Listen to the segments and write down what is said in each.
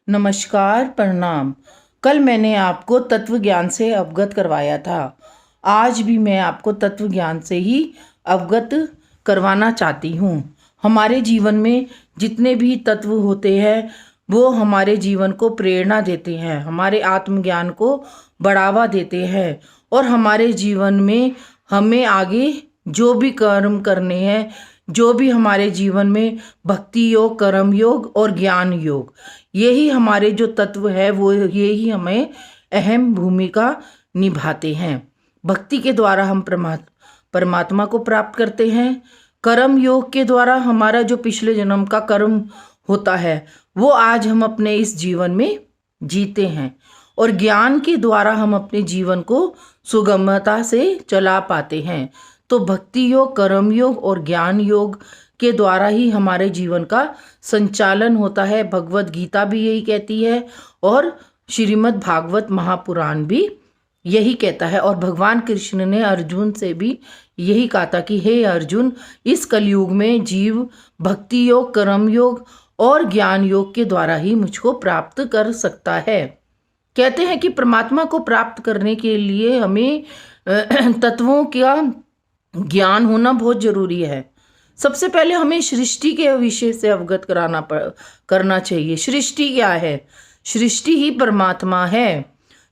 नमस्कार, प्रणाम। कल मैंने आपको तत्व ज्ञान से अवगत करवाया था। आज भी मैं आपको तत्व ज्ञान से ही अवगत करवाना चाहती हूँ। हमारे जीवन में जितने भी तत्व होते हैं वो हमारे जीवन को प्रेरणा देते हैं, हमारे आत्मज्ञान को बढ़ावा देते हैं और हमारे जीवन में हमें आगे जो भी कर्म करने हैं, जो भी हमारे जीवन में भक्ति योग, कर्म योग और ज्ञान योग, यही हमारे जो तत्व है वो यही हमें अहम भूमिका निभाते हैं। भक्ति के द्वारा हम परमात्मा को प्राप्त करते हैं। कर्म योग के द्वारा हमारा जो पिछले जन्म का कर्म होता है वो आज हम अपने इस जीवन में जीते हैं और ज्ञान के द्वारा हम अपने जीवन को सुगमता से चला पाते हैं। तो भक्ति योग, कर्म योग और ज्ञान योग के द्वारा ही हमारे जीवन का संचालन होता है। भगवत गीता भी यही कहती है और श्रीमद् भागवत महापुराण भी यही कहता है। और भगवान कृष्ण ने अर्जुन से भी यही कहा था कि हे अर्जुन, इस कलयुग में जीव भक्ति योग, कर्म योग और ज्ञान योग के द्वारा ही मुझको प्राप्त कर सकता है। कहते हैं कि परमात्मा को प्राप्त करने के लिए हमें तत्वों का ज्ञान होना बहुत जरूरी है। सबसे पहले हमें सृष्टि के विषय से अवगत करना चाहिए। सृष्टि क्या है? सृष्टि ही परमात्मा है।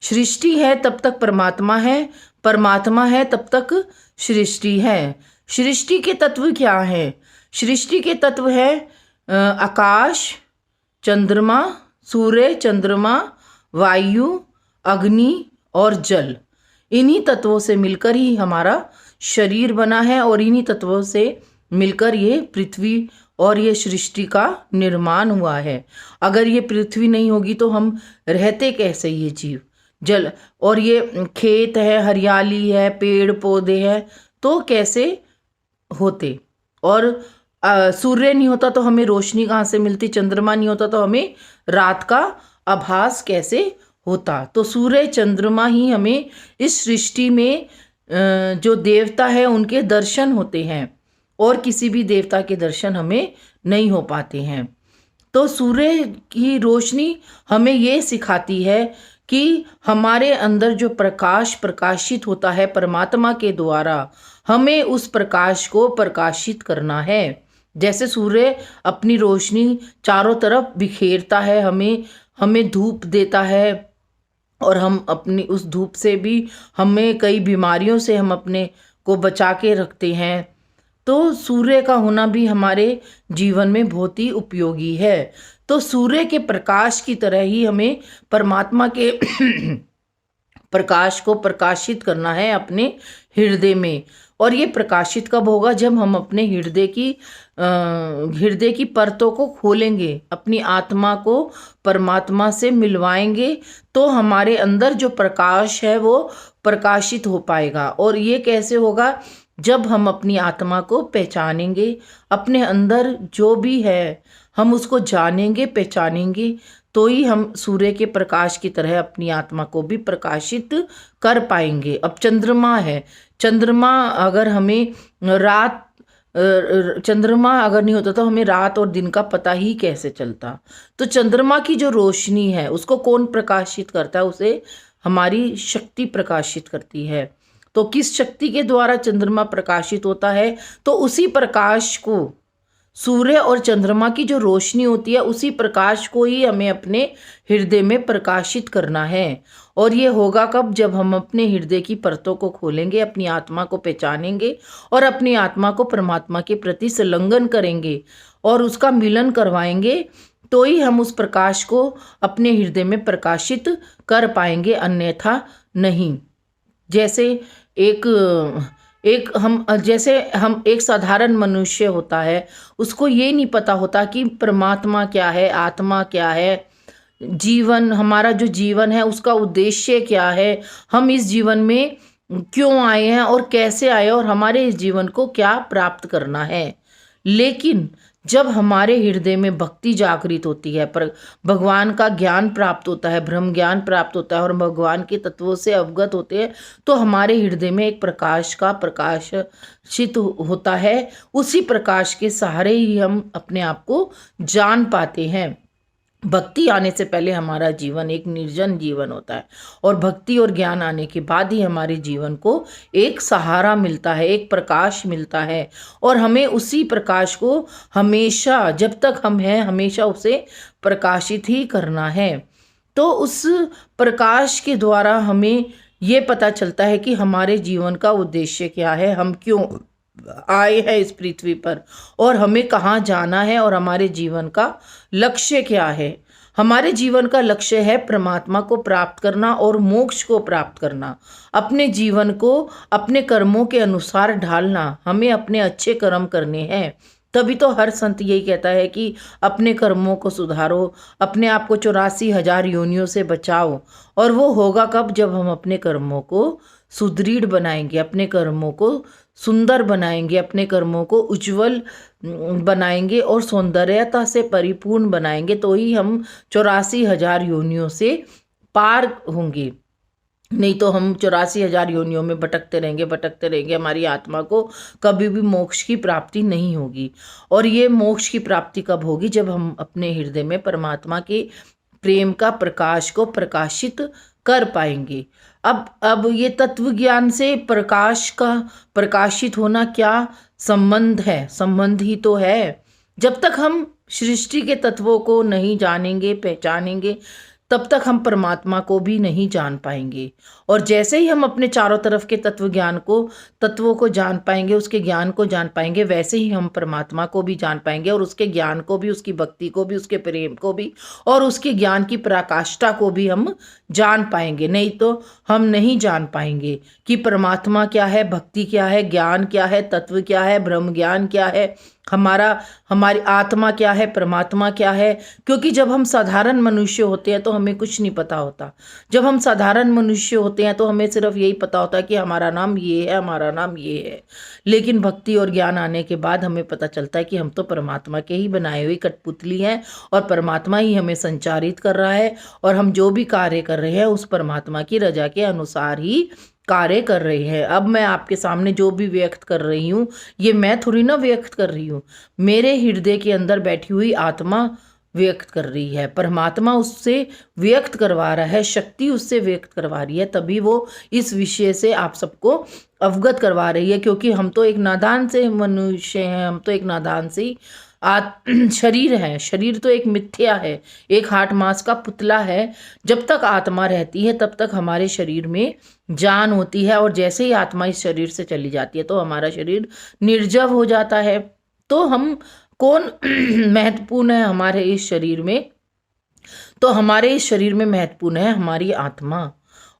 सृष्टि है तब तक परमात्मा है, परमात्मा है तब तक सृष्टि है। सृष्टि के तत्व क्या है? सृष्टि के तत्व है आकाश, चंद्रमा, सूर्य, चंद्रमा, वायु, अग्नि और जल। इन्हीं तत्वों से मिलकर ही हमारा शरीर बना है और इन्हीं तत्वों से मिलकर ये पृथ्वी और ये सृष्टि का निर्माण हुआ है। अगर ये पृथ्वी नहीं होगी तो हम रहते कैसे, ये जीव जल और ये खेत है, हरियाली है, पेड़ पौधे हैं, तो कैसे होते। और सूर्य नहीं होता तो हमें रोशनी कहाँ से मिलती, चंद्रमा नहीं होता तो हमें रात का आभास कैसे होता। तो सूर्य चंद्रमा ही हमें इस सृष्टि में जो देवता है उनके दर्शन होते हैं और किसी भी देवता के दर्शन हमें नहीं हो पाते हैं। तो सूर्य की रोशनी हमें ये सिखाती है कि हमारे अंदर जो प्रकाश प्रकाशित होता है परमात्मा के द्वारा, हमें उस प्रकाश को प्रकाशित करना है। जैसे सूर्य अपनी रोशनी चारों तरफ बिखेरता है, हमें धूप देता है और हम अपनी उस धूप से भी हमें कई बीमारियों से हम अपने को बचा के रखते हैं। तो सूर्य का होना भी हमारे जीवन में बहुत ही उपयोगी है। तो सूर्य के प्रकाश की तरह ही हमें परमात्मा के प्रकाश को प्रकाशित करना है अपने हृदय में। और ये प्रकाशित कब होगा? जब हम अपने हृदय की परतों को खोलेंगे, अपनी आत्मा को परमात्मा से मिलवाएंगे, तो हमारे अंदर जो प्रकाश है वो प्रकाशित हो पाएगा। और ये कैसे होगा? जब हम अपनी आत्मा को पहचानेंगे, अपने अंदर जो भी है हम उसको जानेंगे, पहचानेंगे, तो ही हम सूर्य के प्रकाश की तरह अपनी आत्मा को भी प्रकाशित कर पाएंगे। अब चंद्रमा है, चंद्रमा अगर हमें चंद्रमा अगर नहीं होता तो हमें रात और दिन का पता ही कैसे चलता। तो चंद्रमा की जो रोशनी है उसको कौन प्रकाशित करता है? उसे हमारी शक्ति प्रकाशित करती है। तो किस शक्ति के द्वारा चंद्रमा प्रकाशित होता है? तो उसी प्रकाश को, सूर्य और चंद्रमा की जो रोशनी होती है उसी प्रकाश को ही हमें अपने हृदय में प्रकाशित करना है। और ये होगा कब? जब हम अपने हृदय की परतों को खोलेंगे, अपनी आत्मा को पहचानेंगे और अपनी आत्मा को परमात्मा के प्रति संलग्न करेंगे और उसका मिलन करवाएंगे, तो ही हम उस प्रकाश को अपने हृदय में प्रकाशित कर पाएंगे, अन्यथा नहीं। जैसे हम एक साधारण मनुष्य होता है, उसको ये नहीं पता होता कि परमात्मा क्या है, आत्मा क्या है, जीवन, हमारा जो जीवन है उसका उद्देश्य क्या है, हम इस जीवन में क्यों आए हैं और कैसे आए और हमारे इस जीवन को क्या प्राप्त करना है। लेकिन जब हमारे हृदय में भक्ति जागृत होती है, पर भगवान का ज्ञान प्राप्त होता है, ब्रह्म ज्ञान प्राप्त होता है और भगवान के तत्वों से अवगत होते हैं, तो हमारे हृदय में एक प्रकाश का प्रकाशित होता है। उसी प्रकाश के सहारे ही हम अपने आप को जान पाते हैं। भक्ति आने से पहले हमारा जीवन एक निर्जन जीवन होता है, और भक्ति और ज्ञान आने के बाद ही हमारे जीवन को एक सहारा मिलता है, एक प्रकाश मिलता है। और हमें उसी प्रकाश को हमेशा, जब तक हम हैं, हमेशा उसे प्रकाशित ही करना है। तो उस प्रकाश के द्वारा हमें ये पता चलता है कि हमारे जीवन का उद्देश्य क्या है, हम क्यों आए हैं इस पृथ्वी पर, और हमें कहाँ जाना है, और हमारे जीवन का लक्ष्य क्या है। हमारे जीवन का लक्ष्य है परमात्मा को प्राप्त करना और मोक्ष को प्राप्त करना। अपने जीवन को अपने कर्मों के अनुसार ढालना, हमें अपने अच्छे कर्म करने हैं। तभी तो हर संत यही कहता है कि अपने कर्मों को सुधारो, अपने आप को 84,000 योनियों से बचाओ। और वो होगा कब? जब हम अपने कर्मों को सुदृढ़ बनाएंगे, अपने कर्मों को सुंदर बनाएंगे, अपने कर्मों को उज्जवल बनाएंगे और सौंदर्यता से परिपूर्ण बनाएंगे, तो ही हम 84,000 योनियों से पार होंगे। नहीं तो हम 84,000 योनियों में भटकते रहेंगे, हमारी आत्मा को कभी भी मोक्ष की प्राप्ति नहीं होगी। और ये मोक्ष की प्राप्ति कब होगी? जब हम अपने हृदय में परमात्मा के प्रेम का प्रकाश को प्रकाशित कर पाएंगे। अब ये तत्व ज्ञान से प्रकाश का प्रकाशित होना क्या संबंध है? संबंध ही तो है। जब तक हम सृष्टि के तत्वों को नहीं जानेंगे, पहचानेंगे, तब तक हम परमात्मा को भी नहीं जान पाएंगे। और जैसे ही हम अपने चारों तरफ के तत्वों को जान पाएंगे, उसके ज्ञान को जान पाएंगे, वैसे ही हम परमात्मा को भी जान पाएंगे, और उसके ज्ञान को भी, उसकी भक्ति को भी, उसके प्रेम को भी, और उसके ज्ञान की पराकाष्ठा को भी हम जान पाएंगे। नहीं तो हम नहीं जान पाएंगे कि परमात्मा क्या है, भक्ति क्या है, ज्ञान क्या है, तत्व क्या है, ब्रह्म ज्ञान क्या है, हमारी आत्मा क्या है, परमात्मा क्या है। क्योंकि जब हम साधारण मनुष्य होते हैं तो हमें कुछ नहीं पता होता। जब हम साधारण मनुष्य होते हैं तो हमें सिर्फ यही पता होता है कि हमारा नाम ये है, हमारा नाम ये है। लेकिन भक्ति और ज्ञान आने के बाद हमें पता चलता है कि हम तो परमात्मा के ही बनाए हुई कठपुतली हैं, और परमात्मा ही हमें संचारित कर रहा है, और हम जो भी कार्य कर रहे हैं उस परमात्मा की रजा के अनुसार ही कार्य कर रहे हैं। अब मैं आपके सामने जो भी व्यक्त कर रही हूँ, ये मैं थोड़ी ना व्यक्त कर रही हूँ, मेरे हृदय के अंदर बैठी हुई आत्मा व्यक्त कर रही है। परमात्मा उससे व्यक्त करवा रहा है, शक्ति उससे व्यक्त करवा रही है, तभी वो इस विषय से आप सबको अवगत करवा रही है। क्योंकि हम तो एक नादान से मनुष्य हैं, हम तो एक नादान से शरीर है। शरीर तो एक मिथ्या है, एक हाट मांस का पुतला है। जब तक आत्मा रहती है तब तक हमारे शरीर में जान होती है, और जैसे ही आत्मा इस शरीर से चली जाती है तो हमारा शरीर निर्जव हो जाता है। तो हम कौन महत्वपूर्ण है हमारे इस शरीर में? तो हमारे इस शरीर में महत्वपूर्ण है हमारी आत्मा।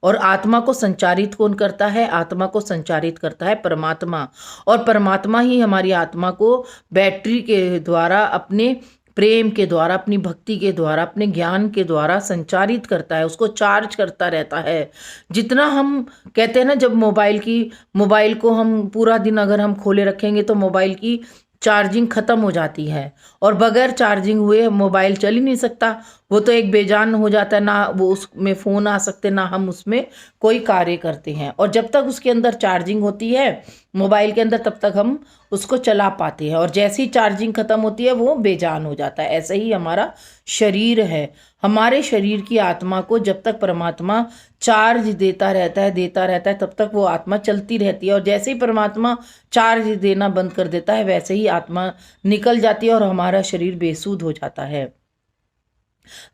और आत्मा को संचारित कौन करता है? आत्मा को संचारित करता है परमात्मा। और परमात्मा ही हमारी आत्मा को बैटरी के द्वारा, अपने प्रेम के द्वारा, अपनी भक्ति के द्वारा, अपने ज्ञान के द्वारा संचारित करता है, उसको चार्ज करता रहता है। जितना हम कहते हैं ना, जब मोबाइल को हम पूरा दिन अगर हम खोले रखेंगे तो मोबाइल की चार्जिंग ख़त्म हो जाती है, और बगैर चार्जिंग हुए मोबाइल चल ही नहीं सकता। वो तो एक बेजान हो जाता है, ना वो उसमें फ़ोन आ सकते, ना हम उसमें कोई कार्य करते हैं। और जब तक उसके अंदर चार्जिंग होती है मोबाइल के अंदर, तब तक हम उसको चला पाते हैं, और जैसे ही चार्जिंग ख़त्म होती है वो बेजान हो जाता है। ऐसे ही हमारा शरीर है। हमारे शरीर की आत्मा को जब तक परमात्मा चार्ज देता रहता है, तब तक वो आत्मा चलती रहती है। और जैसे ही परमात्मा चार्ज देना बंद कर देता है, वैसे ही आत्मा निकल जाती है और हमारा शरीर बेसुध हो जाता है।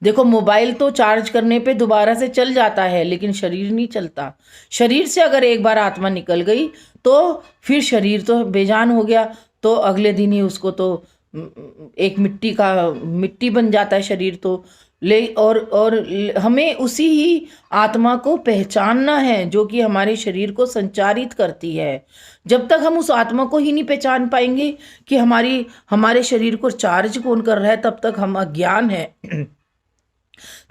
देखो, मोबाइल तो चार्ज करने पे दोबारा से चल जाता है, लेकिन शरीर नहीं चलता। शरीर से अगर एक बार आत्मा निकल गई तो फिर शरीर तो बेजान हो गया, तो अगले दिन ही उसको तो एक मिट्टी बन जाता है शरीर तो। और हमें उसी ही आत्मा को पहचानना है जो कि हमारे शरीर को संचारित करती है। जब तक हम उस आत्मा को ही नहीं पहचान पाएंगे कि हमारे शरीर को चार्ज कौन कर रहा है, तब तक हम अज्ञान है,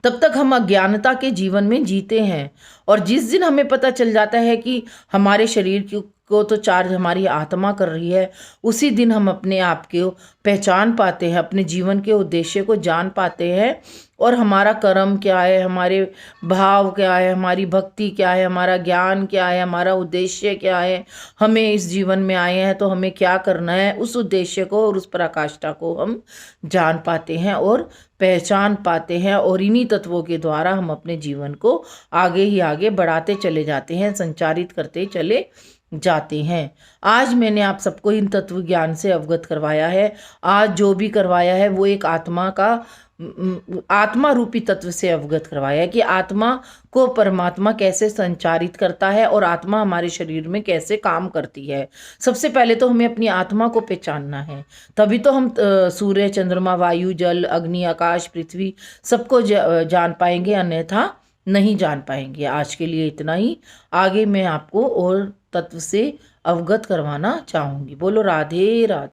तब तक हम अज्ञानता के जीवन में जीते हैं। और जिस दिन हमें पता चल जाता है कि हमारे शरीर को तो चार्ज हमारी आत्मा कर रही है। उसी दिन हम अपने आप को पहचान पाते हैं, अपने जीवन के उद्देश्य को जान पाते हैं, और हमारा कर्म क्या है, हमारे भाव क्या है, हमारी भक्ति क्या है, हमारा ज्ञान क्या है, हमारा उद्देश्य क्या है, हमें इस जीवन में आए हैं तो हमें क्या करना है, उस उद्देश्य को और उस पराकाष्ठा को हम जान पाते हैं और पहचान पाते हैं। और इन्हीं तत्वों के द्वारा हम अपने जीवन को आगे ही आगे बढ़ाते चले जाते हैं, संचारित करते चले जाते हैं। आज मैंने आप सबको इन तत्व ज्ञान से अवगत करवाया है। आज जो भी करवाया है वो एक आत्मा का आत्मा रूपी तत्व से अवगत करवाया है कि आत्मा को परमात्मा कैसे संचारित करता है और आत्मा हमारे शरीर में कैसे काम करती है। सबसे पहले तो हमें अपनी आत्मा को पहचानना है, तभी तो हम सूर्य, चंद्रमा, वायु, जल, अग्नि, आकाश, पृथ्वी सबको जान पाएंगे, अन्यथा नहीं जान पाएंगे। आज के लिए इतना ही। आगे मैं आपको और तत्व से अवगत करवाना चाहूँगी। बोलो राधे राधे।